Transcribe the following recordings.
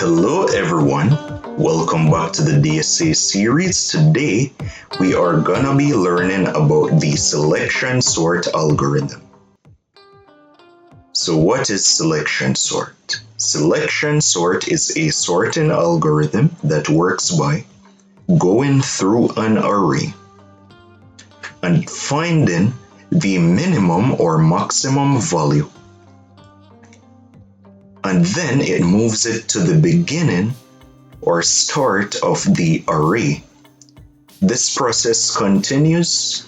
Hello everyone, welcome back to the DSA series. Today we are gonna be learning about the selection sort algorithm. So what is selection sort? Selection sort is a sorting algorithm that works by going through an array and finding the minimum or maximum value, and then it moves it to the beginning or start of the array. This process continues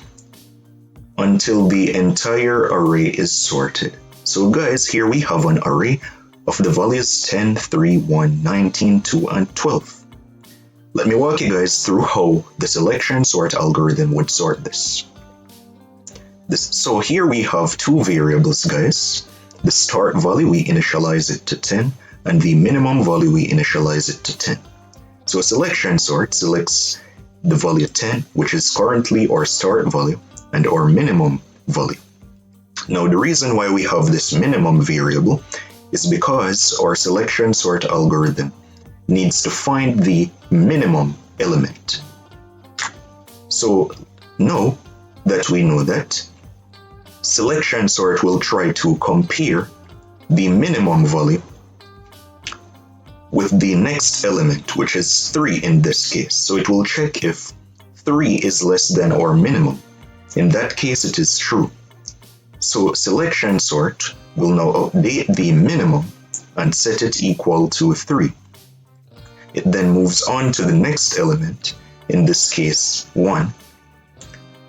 until the entire array is sorted. So guys, here we have an array of the values 10, 3, 1, 19, 2, and 12. Let me walk you guys through how the selection sort algorithm would sort this. So here we have two variables, guys. The start value, we initialize it to 10, and the minimum value, we initialize it to 10. So a selection sort selects the value 10, which is currently our start value, and our minimum value. Now the reason why we have this minimum variable is because our selection sort algorithm needs to find the minimum element. So now that we know that, selection sort will try to compare the minimum value with the next element, which is 3 in this case. So it will check if 3 is less than our minimum. In that case, it is true. So selection sort will now update the minimum and set it equal to 3. It then moves on to the next element, in this case 1.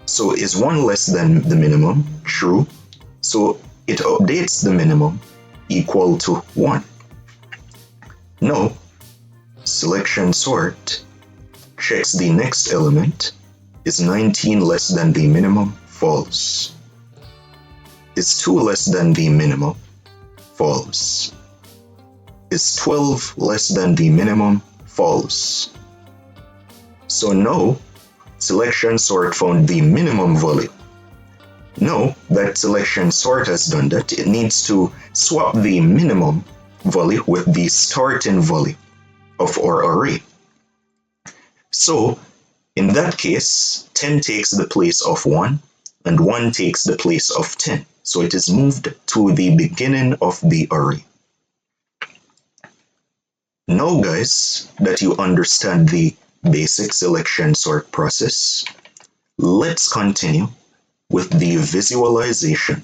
So is 1 less than the minimum? True. So it updates the minimum equal to 1. Now, selection sort checks the next element. Is 19 less than the minimum? False. Is 2 less than the minimum? False. Is 12 less than the minimum? False. So now, selection sort found the minimum value. Now that selection sort has done that, it needs to swap the minimum value with the starting value of our array. So in that case, 10 takes the place of 1 and 1 takes the place of 10. So it is moved to the beginning of the array. Now guys, that you understand the basic selection sort process, let's continue with the visualization.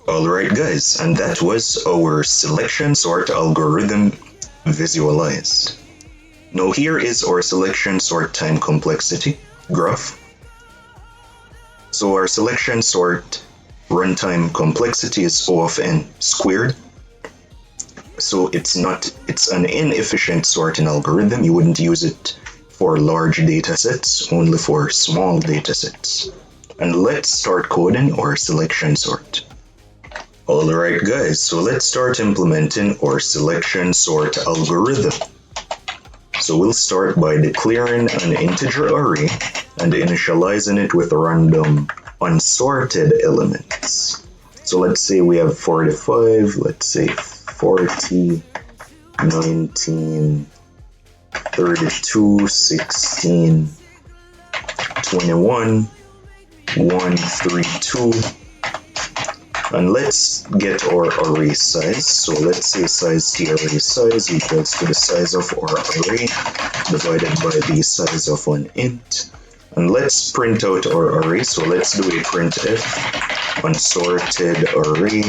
Alright guys, and that was our selection sort algorithm visualized. Now here is our selection sort time complexity graph. So our selection sort runtime complexity is O of n squared. So it's an inefficient sorting algorithm. You wouldn't use it for large data sets, only for small data sets. And let's start coding our selection sort. Alright guys, so let's start implementing our selection sort algorithm. So we'll start by declaring an integer array and initializing it with random unsorted elements. So let's say we have 45, let's say 40, 19, 32, 16, 21, 1, 3, 2, And let's get our array size. So let's say size t array size equals to the size of our array divided by the size of an int. And let's print out our array. So let's do a printf unsorted array.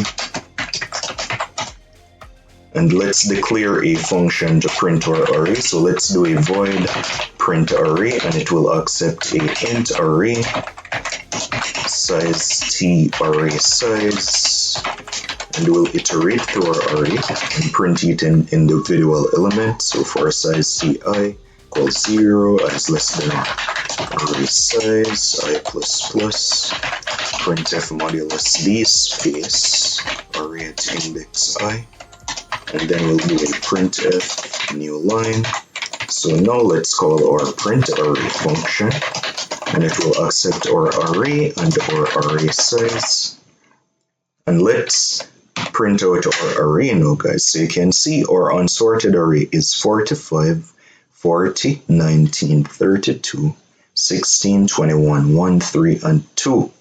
And let's declare a function to print our array. So let's do a void print array, and it will accept a int array size t array size, and we'll iterate through our array and print it in individual elements. So for size ti equals 0 is less than array size I plus plus printf modulus d space array at index I, and then we'll do a printf new line. So now let's call our print array function, and it will accept our array and our array size. And let's print out our array now, guys. So you can see our unsorted array is 45, 40, 19, 32, 16, 21, 1, 3, and 2.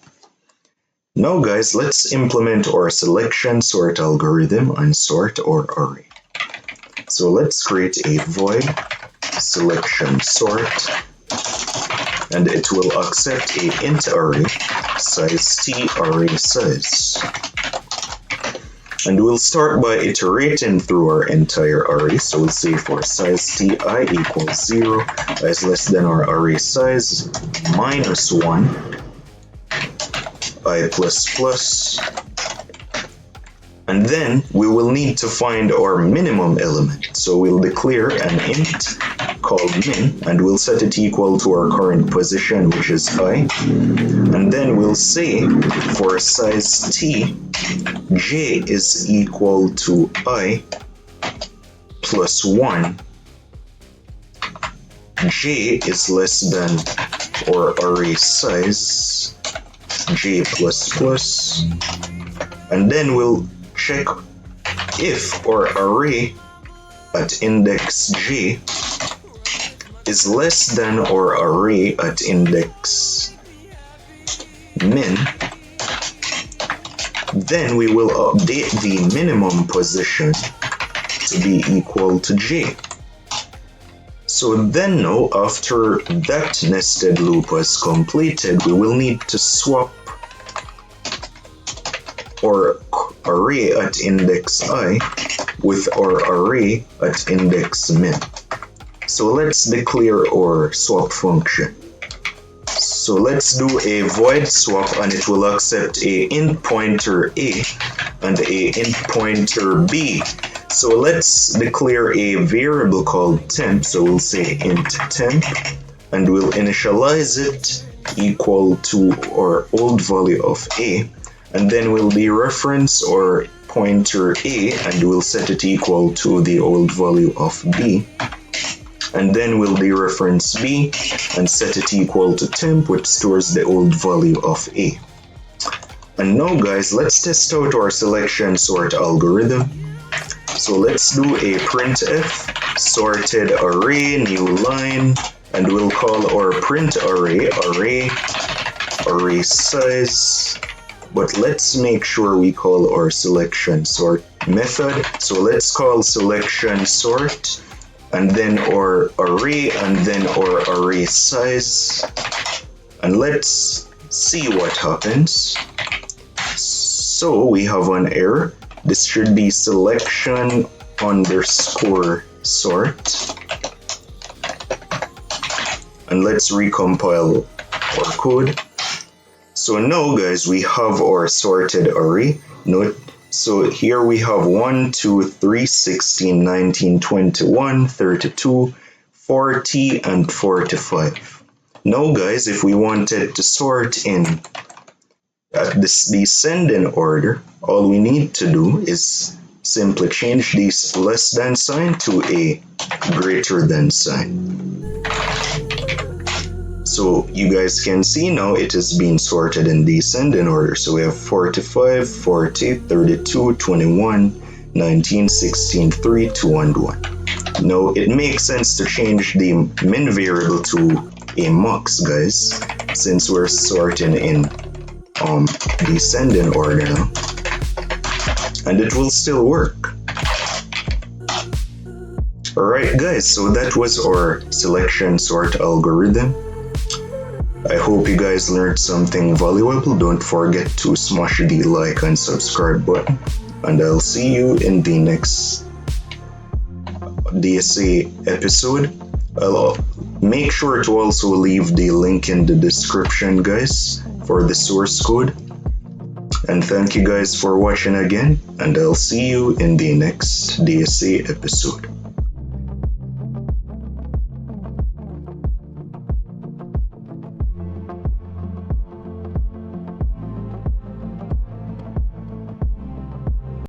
Now, guys, let's implement our selection sort algorithm and sort our array. So let's create a void selection sort, and it will accept a int array size t array size. And we'll start by iterating through our entire array. So we'll say for size ti equals 0 is less than our array size minus 1 I plus plus, and then we will need to find our minimum element. So we'll declare an int called min, and we'll set it equal to our current position, which is I. And then we'll say for size t, j is equal to I plus 1. J is less than our array size, j plus plus, and then we'll check if our array at index j is less than our array at index min. Then we will update the minimum position to be equal to j. So then now, after that nested loop was completed, we will need to swap our array at index I with our array at index min. So let's declare our swap function. So let's do a void swap, and it will accept a int pointer a and a int pointer b. So let's declare a variable called temp. So we'll say int temp, and we'll initialize it equal to our old value of a, and then we'll dereference our pointer a, and we'll set it equal to the old value of b, and then we'll dereference b and set it equal to temp, which stores the old value of a. And now, guys, let's test out our selection sort algorithm. So let's do a printf sorted array new line, and we'll call our print array array size, but let's make sure we call our selection sort method. So let's call selection sort, and then our array, and then our array size, and let's see what happens. So we have an error. This should be selection underscore sort, and let's recompile our code. So now, guys, we have our sorted array. Note, so here we have 1, 2, 3, 16, 19, 21, 32, 40, and 45. Now, guys, if we wanted to sort in this descending order, all we need to do is simply change this less than sign to a greater than sign. So you guys can see now it is being sorted in descending order. So we have 45, 40, 32, 21, 19, 16, 3, 2, and 1. Now it makes sense to change the min variable to a max, guys, since we're sorting in descending order now. and it will still work. Alright guys, so that was our selection sort algorithm. I hope you guys learned something valuable. Don't forget to smash the like and subscribe button, and I'll see you in the next DSA episode. I'll make sure to also leave the link in the description, guys, for the source code. And thank you guys for watching again, and I'll see you in the next DSA episode.